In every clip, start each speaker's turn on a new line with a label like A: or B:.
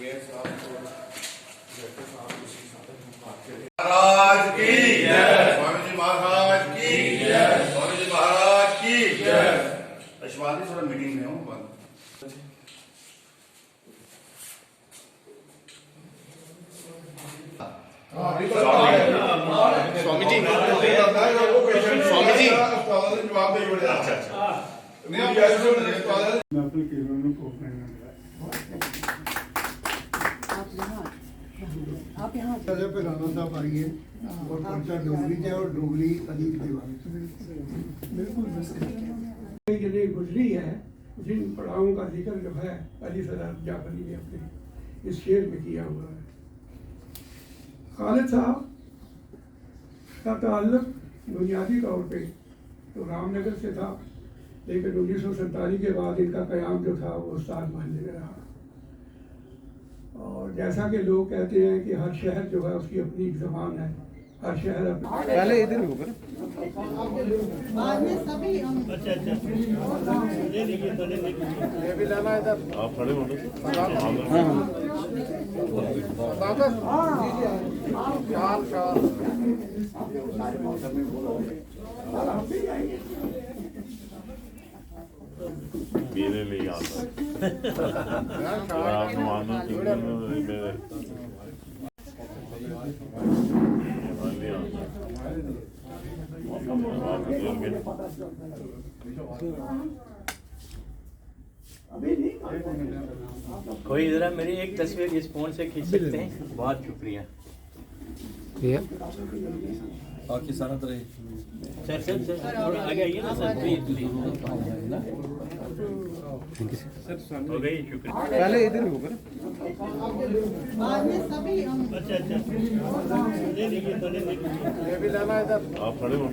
A: महाराज की जय, स्वामी जी महाराज की जय, स्वामी जी महाराज की जय। शिवाजी थोड़ा मीटिंग में हूँ बंद।
B: स्वामी जी स्वामी जी
A: जवाब दे बड़े अच्छा
C: आप यहाँ पे राणा साहब आइए और पर्चा डोगरी जाए और डोगरी अदीब दीवानी बिल्कुल
D: के लिए गुजरी है जिन पड़ावों का जिक्र जो है अली सदात जाफरी ने अपने इस शेर में किया हुआ है। खालिद साहब का ताल्लुक बुनियादी तौर पे तो रामनगर से था, लेकिन 1947 के बाद इनका क़याम जो था वो उस्ताद महल्ले में रहा। और जैसा कि लोग कहते हैं कि हर शहर जो है उसकी अपनी एक ज़बान है, हर शहर
B: पहले इधर होगा ये भी लाना इधर आप खड़े हो
E: मेरे लिए आता आप मानो
F: कोई जरा मेरी एक तस्वीर इस फोन से खींच सकते हैं? बहुत शुक्रिया।
B: बाकी सारा तरह
F: सर थोड़ा आगे आइए ना सर, प्लीज हो गई, शुक्रिया।
B: पहले इधर होगा ये भी लाना इधर
E: आप खड़े हो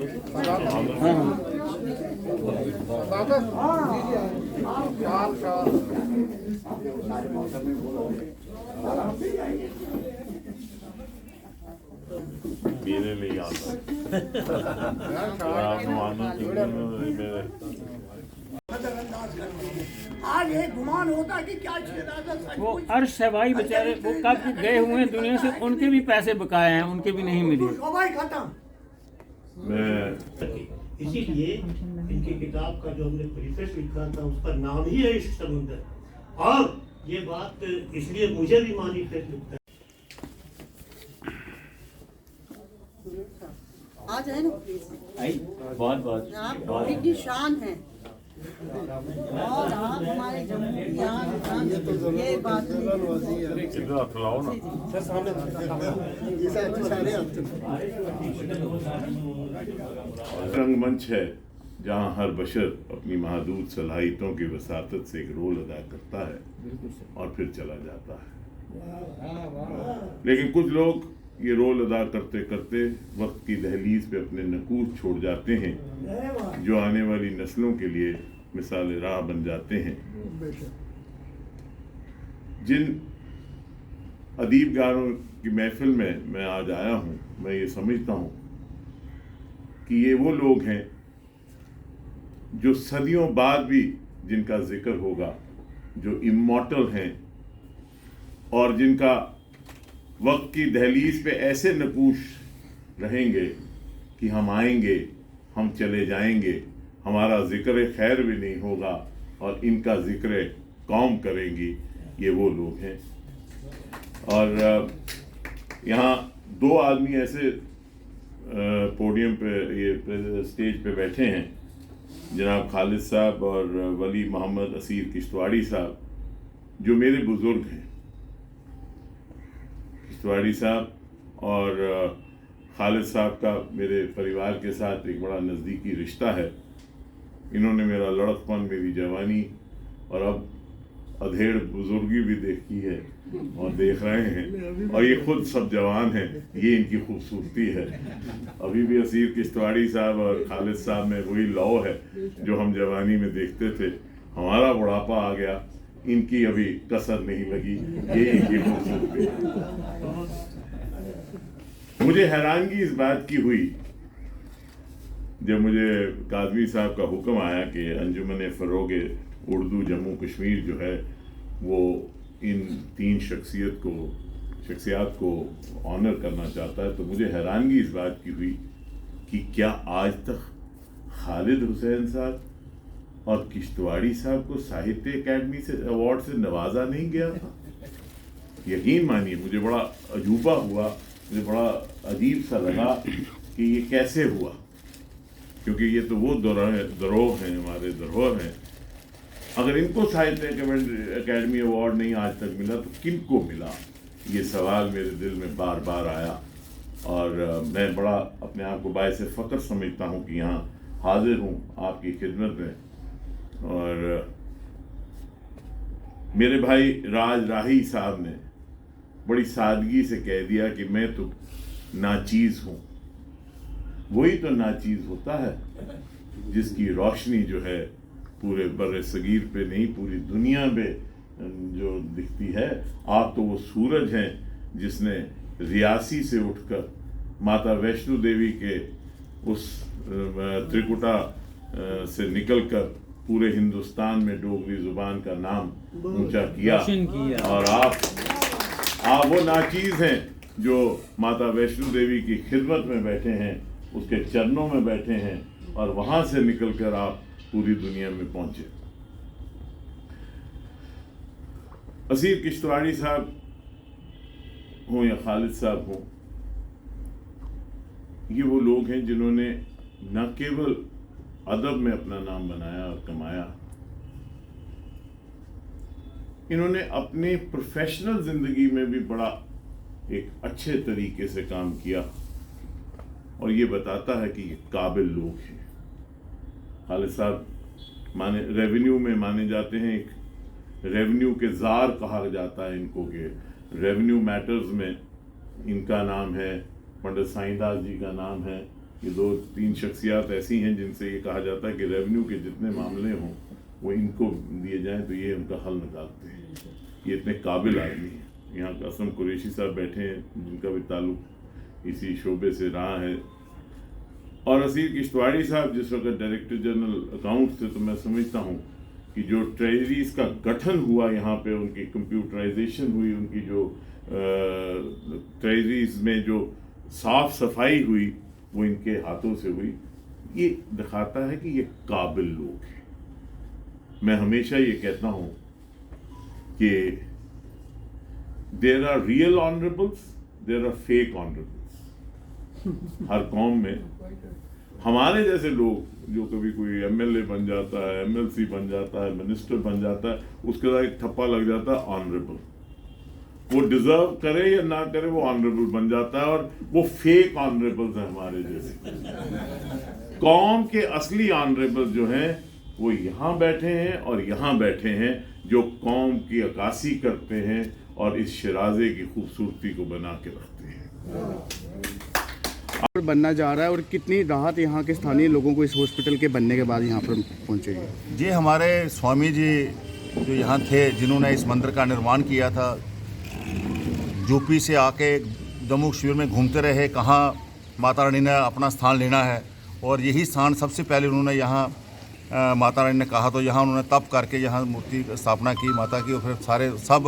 E: मेरे लिए आता आप मानो मेरे
C: आज एक गुमान होता कि क्या
F: वो अर्श सवाई बेचारे वो कब गए हुए हैं दुनिया से, उनके भी पैसे बकाए हैं, उनके भी नहीं मिले।
E: मैं
G: इसीलिए इनकी किताब का जो हमने प्रीफेस लिखा था उसका नाम ही है इश्क समुंदर, और ये बात इसलिए मुझे भी मानी फिर लिखता है।
H: आ जाए ना
F: बहुत बहुत
H: आप की शान है और आप हमारे ये बात
E: खिलाओ ना रंगमंच है जहाँ हर बशर अपनी महदूद सलाहियतों की वसातत से एक रोल अदा करता है और फिर चला जाता है। लेकिन कुछ लोग ये रोल अदा करते करते वक्त की दहलीज पे अपने नकूश छोड़ जाते हैं, जो आने वाली नस्लों के लिए मिसाल राह बन जाते हैं। जिन अदीबगारों की महफिल में मैं आज आया हूँ, मैं ये समझता हूँ कि ये वो लोग हैं जो सदियों बाद भी जिनका जिक्र होगा, जो इमॉर्टल हैं और जिनका वक्त की दहलीज पे ऐसे नकूश रहेंगे कि हम आएंगे, हम चले जाएंगे, हमारा जिक्र खैर भी नहीं होगा और इनका जिक्र कौम करेंगी। ये वो लोग हैं। और यहाँ दो आदमी ऐसे पोडियम पे, ये स्टेज पे बैठे हैं, जनाब खालिद साहब और वली मोहम्मद असीर किश्तवाड़ी साहब, जो मेरे बुज़ुर्ग हैं। किश्तवाड़ी साहब और खालिद साहब का मेरे परिवार के साथ एक बड़ा नज़दीकी रिश्ता है। इन्होंने मेरा लड़कपन, मेरी जवानी और अब अधेड़ बुजुर्गी भी देखी है और देख रहे हैं, और ये खुद सब जवान हैं। ये इनकी खूबसूरती है। अभी भी असीर किश्तवाड़ी साहब और खालिद साहब में वही लौ है जो हम जवानी में देखते थे। हमारा बुढ़ापा आ गया, इनकी अभी कसर नहीं लगी। ये इनकी खूबसूरती है। मुझे हैरानगी इस बात की हुई जब मुझे काज़मी साहब का हुक्म आया कि अंजुमन फ़रोग़ उर्दू जम्मू कश्मीर जो है वो इन 3 शख्सियात को ऑनर करना चाहता है, तो मुझे हैरानगी इस बात की हुई कि क्या आज तक खालिद हुसैन साहब और किश्तवाड़ी साहब को साहित्य अकेडमी से अवार्ड से नवाजा नहीं गया था। यकीन मानिए मुझे बड़ा अजूबा हुआ, मुझे बड़ा अजीब सा लगा कि ये कैसे हुआ, क्योंकि ये तो वो धरोहर हैं, हमारे धरोहर हैं। अगर इनको साहित्य अकेडमी अवार्ड नहीं आज तक मिला तो किन को मिला, ये सवाल मेरे दिल में बार बार आया। और मैं बड़ा अपने आप को बायसे फ़ख्र समझता हूँ कि यहाँ हाजिर हूँ आपकी खिदमत में। और मेरे भाई राज राही साहब ने बड़ी सादगी से कह दिया कि मैं तो नाचीज़ हूँ। वही तो नाचीज़ होता है जिसकी रोशनी जो है पूरे बर्रे सगीर पे नहीं, पूरी दुनिया में जो दिखती है। आप तो वो सूरज हैं जिसने रियासी से उठकर माता वैष्णो देवी के उस त्रिकुटा से निकलकर पूरे हिंदुस्तान में डोगरी ज़ुबान का नाम ऊंचा किया। और आप वो नाचीज़ हैं जो माता वैष्णो देवी की खिदमत में बैठे हैं, उसके चरणों में बैठे हैं, और वहाँ से निकलकर आप पूरी दुनिया में पहुँचे। असीर किश्तवाड़ी साहब हों या खालिद साहब हों, ये वो लोग हैं जिन्होंने न केवल अदब में अपना नाम बनाया और कमाया, इन्होंने अपने प्रोफेशनल ज़िंदगी में भी बड़ा एक अच्छे तरीके से काम किया, और ये बताता है कि ये काबिल लोग हैं। खालिद साहब रेवेन्यू में माने जाते हैं, एक रेवेन्यू के ज़ार कहा जाता है इनको, कि रेवेन्यू मैटर्स में इनका नाम है, पंडित साईंदास जी का नाम है। ये 2-3 शख्सियात ऐसी हैं जिनसे ये कहा जाता है कि रेवेन्यू के जितने मामले हों वो इनको दिए जाएं तो ये उनका हल निकालते हैं। ये इतने काबिल आदमी हैं। यहाँ कसम कुरैशी साहब बैठे हैं जिनका भी ताल्लुक इसी शोबे से रहा है। और असीर किश्तवाड़ी साहब जिस वक्त डायरेक्टर जनरल अकाउंट्स थे, तो मैं समझता हूँ कि जो ट्रेजरीज का गठन हुआ यहाँ पे, उनकी कंप्यूटराइजेशन हुई, उनकी जो ट्रेजरीज में जो साफ सफाई हुई वो इनके हाथों से हुई। ये दिखाता है कि ये काबिल लोग हैं। मैं हमेशा ये कहता हूँ कि there are real honourables, there are fake honourables. हर कौम में हमारे जैसे लोग जो कभी कोई एमएलए बन जाता है, एमएलसी बन जाता है, मिनिस्टर बन जाता है, उसके बाद एक ठप्पा लग जाता है ऑनरेबल। वो डिजर्व करे या ना करे वो ऑनरेबल बन जाता है, और वो फेक ऑनरेबल्स हैं हमारे जैसे। कौम के असली ऑनरेबल जो हैं वो यहाँ बैठे हैं और यहाँ बैठे हैं, जो कौम की अक्कासी करते हैं और इस शराजे की खूबसूरती को बना के रखते हैं।
B: बनना जा रहा है, और कितनी राहत यहाँ के स्थानीय लोगों को इस हॉस्पिटल के बनने के बाद यहाँ पर पहुँचेगी।
A: जी, हमारे स्वामी जी जो यहाँ थे, जिन्होंने इस मंदिर का निर्माण किया था, यूपी से आके जम्मू कश्मीर में घूमते रहे, कहाँ माता रानी ने अपना स्थान लेना है, और यही स्थान सबसे पहले उन्होंने यहाँ माता रानी ने कहा तो यहाँ उन्होंने तप करके यहाँ मूर्ति स्थापना की माता की, और फिर सब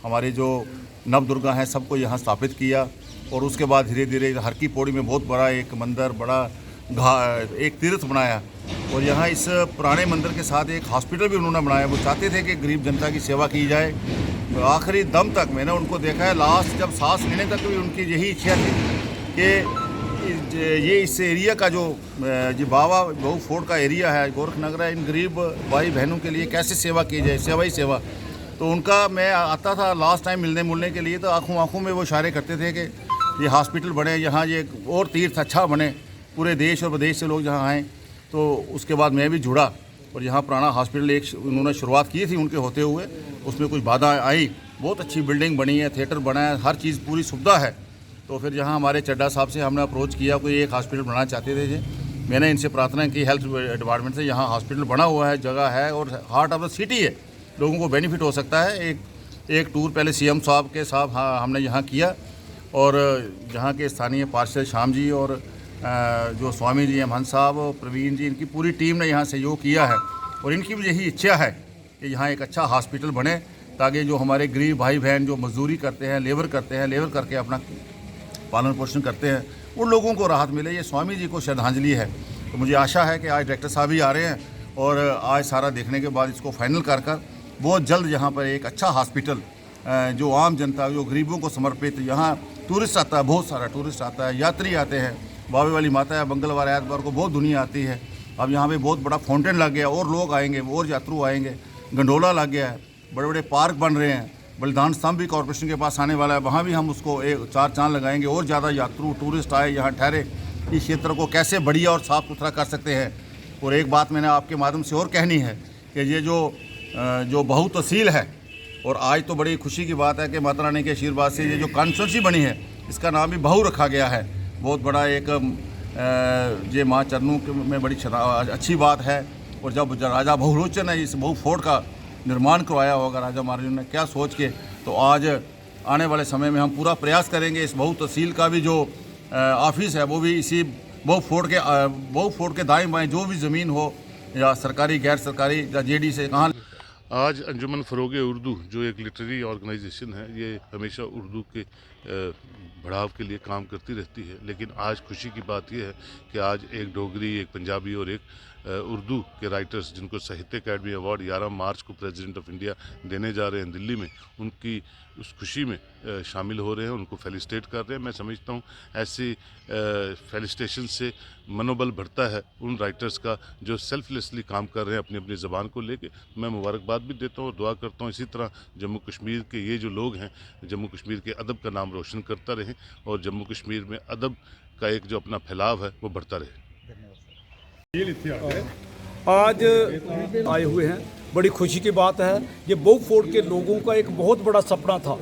A: हमारे जो नवदुर्गा हैं सबको यहाँ स्थापित किया। और उसके बाद धीरे धीरे हर की पौड़ी में बहुत बड़ा एक मंदिर, बड़ा एक तीर्थ बनाया, और यहाँ इस पुराने मंदिर के साथ एक हॉस्पिटल भी उन्होंने बनाया। वो चाहते थे कि गरीब जनता की सेवा की जाए। तो आखिरी दम तक मैंने उनको देखा है, लास्ट जब सांस लेने तक भी उनकी यही इच्छा थी कि ये इस एरिया का जो बाबा बहु फोर्ट का एरिया है, गोरखनगर है, इन गरीब भाई बहनों के लिए कैसे सेवा की जाए, सेवा ही सेवा। तो उनका मैं आता था लास्ट टाइम मिलने के लिए, तो आंखों में वो इशारे करते थे कि ये हॉस्पिटल बने, यहाँ ये और तीर्थ अच्छा बने, पूरे देश और विदेश से लोग यहाँ आएँ। तो उसके बाद मैं भी जुड़ा, और यहाँ पुराना हॉस्पिटल एक उन्होंने शुरुआत की थी उनके होते हुए, उसमें कुछ बाधा आई। बहुत अच्छी बिल्डिंग बनी है, थिएटर बना है, हर चीज़ पूरी सुविधा है। तो फिर यहाँ हमारे चड्डा साहब से हमने अप्रोच किया, कोई एक हॉस्पिटल बनाना चाहते थे जी। मैंने इनसे प्रार्थना की हेल्थ डिपार्टमेंट से, यहाँ हॉस्पिटल बना हुआ है, जगह है, और हार्ट ऑफ द सिटी है, लोगों को बेनिफिट हो सकता है। एक टूर पहले सीएम साहब के साथ हमने यहाँ किया, और यहाँ के स्थानीय पार्षद श्याम जी और जो स्वामी जी महंत साहब, प्रवीण जी, इनकी पूरी टीम ने यहाँ सहयोग किया है। और इनकी भी यही इच्छा है कि यहाँ एक अच्छा हॉस्पिटल बने, ताकि जो हमारे गरीब भाई बहन जो मजदूरी करते हैं, लेबर करके अपना पालन पोषण करते हैं, उन लोगों को राहत मिले। ये स्वामी जी को श्रद्धांजलि है। तो मुझे आशा है कि आज डायरेक्टर साहब भी आ रहे हैं और आज सारा देखने के बाद इसको फाइनल कर बहुत जल्द यहाँ पर एक अच्छा हॉस्पिटल जो आम जनता, जो गरीबों को समर्पित, यहाँ टूरिस्ट आता है, बहुत सारा टूरिस्ट आता है, यात्री आते हैं। बाबे वाली माता है, मंगलवार एतवार को बहुत दुनिया आती है। अब यहाँ पे बहुत बड़ा फाउंटेन लग गया और लोग आएंगे और यात्रु आएंगे। गंडोला लग गया है, बड़े बड़े पार्क बन रहे हैं। बलिदान स्तंभ भी कॉरपोरेशन के पास आने वाला है, वहाँ भी हम उसको एक 4 चांद लगाएंगे और ज़्यादा यात्रु टूरिस्ट आए, यहाँ ठहरे। इस क्षेत्र को कैसे बढ़िया और साफ़ सुथरा कर सकते हैं। और एक बात मैंने आपके माध्यम से और कहनी है कि ये जो बहु तहसील है, और आज तो बड़ी खुशी की बात है कि माता रानी के आशीर्वाद से ये जो कॉन्स्टिट्यूंसी बनी है इसका नाम भी बहु रखा गया है। बहुत बड़ा एक ये माँ चरणों में बड़ी अच्छी बात है। और जब राजा बहुलोचन ने इस बहु फोर्ट का निर्माण करवाया होगा राजा महाराजा ने क्या सोच के, तो आज आने वाले समय में हम पूरा प्रयास करेंगे इस बहु तहसील का भी जो ऑफिस है वो भी इसी बहु फोर्ट के दाएं बाएं जो भी ज़मीन हो, या सरकारी गैर सरकारी या जेडी से कहाँ।
I: आज अंजुमन फ़रोग़ उर्दू जो एक लिटरेरी ऑर्गेनाइजेशन है, ये हमेशा उर्दू के बढ़ाव के लिए काम करती रहती है। लेकिन आज खुशी की बात यह है कि आज एक डोगरी, एक पंजाबी और एक उर्दू के राइटर्स जिनको साहित्य अकेडमी अवार्ड 11 मार्च को प्रेसिडेंट ऑफ इंडिया देने जा रहे हैं दिल्ली में, उनकी उस खुशी में शामिल हो रहे हैं, उनको फेलिसिटेट कर रहे हैं। मैं समझता हूँ ऐसी फेलिसिटेशन से मनोबल बढ़ता है उन राइटर्स का जो सेल्फलेसली काम कर रहे हैं अपनी अपनी ज़बान को लेके। मैं मुबारकबाद भी देता हूँ और दुआ करता हूँ इसी तरह जम्मू कश्मीर के ये जो लोग हैं, जम्मू कश्मीर के अदब का नाम रोशन करता रहें और जम्मू कश्मीर में अदब का एक जो अपना फैलाव है वो बढ़ता रहे।
J: आज आए हुए हैं, बड़ी खुशी की बात है। ये बहु फोर्ट के लोगों का एक बहुत बड़ा सपना था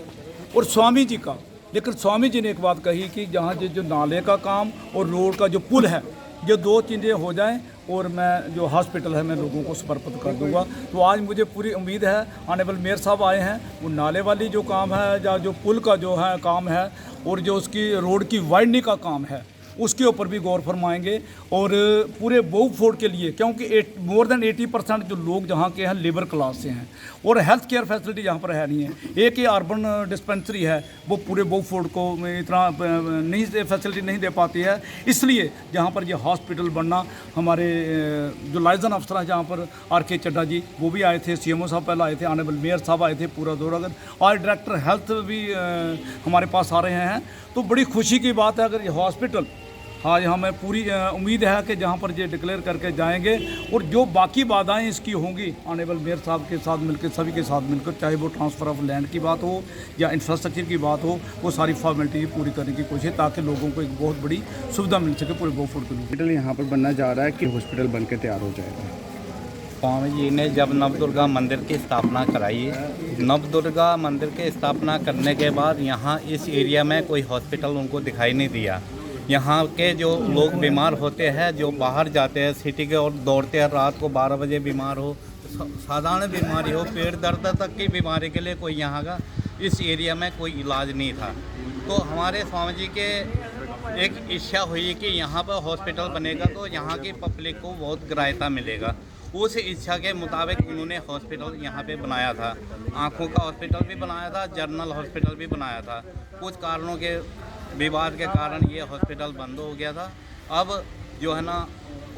J: और स्वामी जी का। लेकिन स्वामी जी ने एक बात कही कि जहाँ जो नाले का काम और रोड का जो पुल है, ये 2 चीज़ें हो जाएं और मैं जो हॉस्पिटल है मैं लोगों को समर्पित कर दूंगा। तो आज मुझे पूरी उम्मीद है, ऑनरेबल मेयर साहब आए हैं, वो नाले वाली जो काम है या जो पुल का जो है काम है और जो उसकी रोड की वाइडनिंग का काम है उसके ऊपर भी गौर फरमाएंगे। और पूरे बहु फोर्ट के लिए, क्योंकि मोर देन 80% जो लोग जहाँ के हैं लेबर क्लास से हैं और हेल्थ केयर फैसिलिटी यहाँ पर है नहीं है। एक ही अर्बन डिस्पेंसरी है, वो पूरे बहु फोर्ट को इतना नहीं फैसिलिटी नहीं दे पाती है। इसलिए जहाँ पर ये हॉस्पिटल बनना, हमारे जो लाइजन अफसर हैं जहाँ पर RK चड्डा जी वो भी आए थे, CMO साहब पहले आए थे, ऑनरेबल मेयर साहब आए थे, पूरा दौरा कर, आज डायरेक्टर हेल्थ भी हमारे पास आ रहे हैं। तो बड़ी खुशी की बात है अगर ये हॉस्पिटल, आज हमें पूरी उम्मीद है कि जहाँ पर ये डिक्लेयर करके जाएंगे और जो बाकी बाधाएं इसकी होंगी ऑनरेबल मेयर साहब के साथ मिलकर, सभी के साथ मिलकर, चाहे वो ट्रांसफ़र ऑफ लैंड की बात हो या इंफ्रास्ट्रक्चर की बात हो, वो सारी फॉर्मेलिटी पूरी करने की कोशिश, ताकि लोगों को एक बहुत बड़ी सुविधा मिल सके पूरे बहु फोर्ट के लिए।
B: हॉस्पिटल यहाँ पर बनना जा रहा है कि हॉस्पिटल बन के तैयार हो जाएगा।
K: स्वामी जी ने जब नवदुर्गा मंदिर की स्थापना कराई, नवदुर्गा मंदिर की स्थापना करने के बाद यहाँ इस एरिया में कोई हॉस्पिटल उनको दिखाई नहीं दिया। यहाँ के जो लोग बीमार होते हैं, जो बाहर जाते हैं सिटी के और दौड़ते हैं, रात को 12 बजे बीमार हो, साधारण बीमारी हो, पेट दर्द तक की बीमारी के लिए कोई यहाँ का इस एरिया में कोई इलाज नहीं था। तो हमारे स्वामी जी के एक इच्छा हुई कि यहाँ पर हॉस्पिटल बनेगा तो यहाँ की पब्लिक को बहुत किराया मिलेगा। उस इच्छा के मुताबिक उन्होंने हॉस्पिटल यहाँ पे बनाया था। आँखों का हॉस्पिटल भी बनाया था, जनरल हॉस्पिटल भी बनाया था। कुछ कारणों के विवाद के कारण ये हॉस्पिटल बंद हो गया था। अब जो है ना,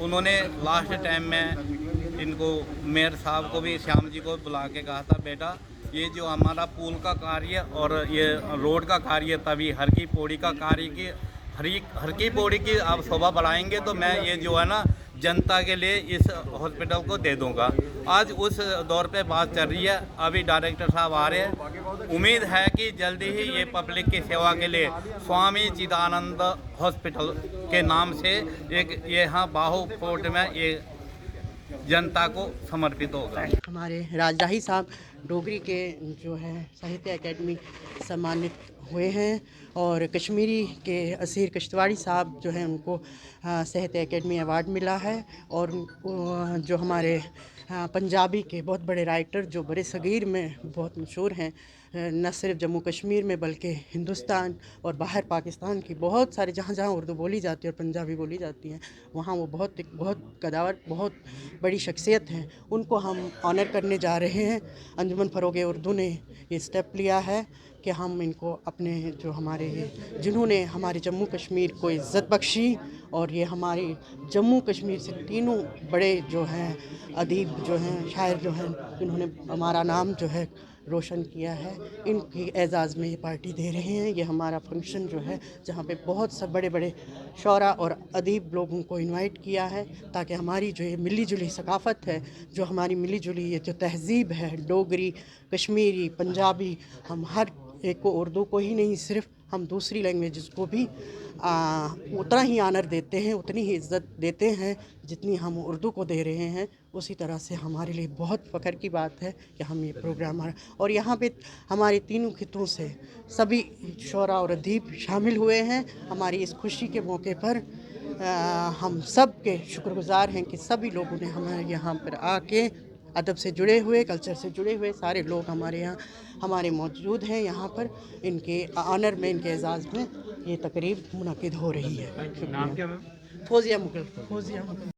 K: उन्होंने लास्ट टाइम में इनको मेयर साहब को भी, श्याम जी को बुला के कहा था, बेटा ये जो हमारा पुल का कार्य और ये रोड का कार्य, तभी हर की पौड़ी का कार्य की हर की पौड़ी की आप शोभा बढ़ाएंगे तो मैं ये जो है ना जनता के लिए इस हॉस्पिटल को दे दूंगा। आज उस दौर पे बात चल रही है। अभी डायरेक्टर साहब आ रहे हैं, उम्मीद है कि जल्दी ही ये पब्लिक की सेवा के लिए स्वामी चिदानंद हॉस्पिटल के नाम से एक यहाँ बाहु फोर्ट में ये जनता को समर्पित होगा।
H: हमारे राजराही साहब डोगरी के जो है साहित्य अकेडमी सम्मानित हुए हैं। और कश्मीरी के असीर किश्तवाड़ी साहब जो हैं उनको साहित्य एकेडमी अवार्ड मिला है। और जो हमारे पंजाबी के बहुत बड़े राइटर जो बड़े सगीर में बहुत मशहूर हैं, न सिर्फ जम्मू कश्मीर में बल्कि हिंदुस्तान और बाहर पाकिस्तान की बहुत सारे जहाँ जहाँ उर्दू बोली जाती है और पंजाबी बोली जाती है वहाँ वो बहुत कदावर बहुत बड़ी शख्सियत हैं। उनको हम ऑनर करने जा रहे हैं। अंजुमन फ़रोग़ उर्दू ने ये स्टेप लिया है कि हम इनको अपने जो हमारे जिन्होंने हमारे जम्मू कश्मीर को इज़्ज़त बख्शी और ये हमारे जम्मू कश्मीर से तीनों बड़े जो हैं अदीब जो हैं शायर जो हैं जिन्होंने हमारा नाम जो है रोशन किया है, इनकी एजाज़ में ये पार्टी दे रहे हैं। ये हमारा फंक्शन जो है जहाँ पे बहुत सब बड़े बड़े शौरा और अदीब लोगों को इनवाइट किया है ताकि हमारी जो ये मिली जुली सकाफ़त है, जो हमारी मिली जुली ये जो तहज़ीब है, डोगरी, कश्मीरी, पंजाबी, हम हर एक को उर्दू को ही नहीं सिर्फ हम दूसरी लैंग्वेजेस को भी उतना ही आनर देते हैं, उतनी ही इज़्ज़त देते हैं जितनी हम उर्दू को दे रहे हैं। उसी तरह से हमारे लिए बहुत फ़ख्र की बात है कि हम ये प्रोग्राम और यहाँ पे हमारे तीनों खितों से सभी शौरा और अदीब शामिल हुए हैं। हमारी इस खुशी के मौके पर हम सब के शुक्रगुज़ार हैं कि सभी लोगों ने हमारे यहाँ पर आके अदब से जुड़े हुए, कल्चर से जुड़े हुए सारे लोग हमारे यहाँ हमारे मौजूद हैं। यहाँ पर इनके ऑनर में, इनके एजाज़ में ये तकरीब मुनक़िद हो रही है।
F: नाम क्या मैम?
H: फौजिया मुगल।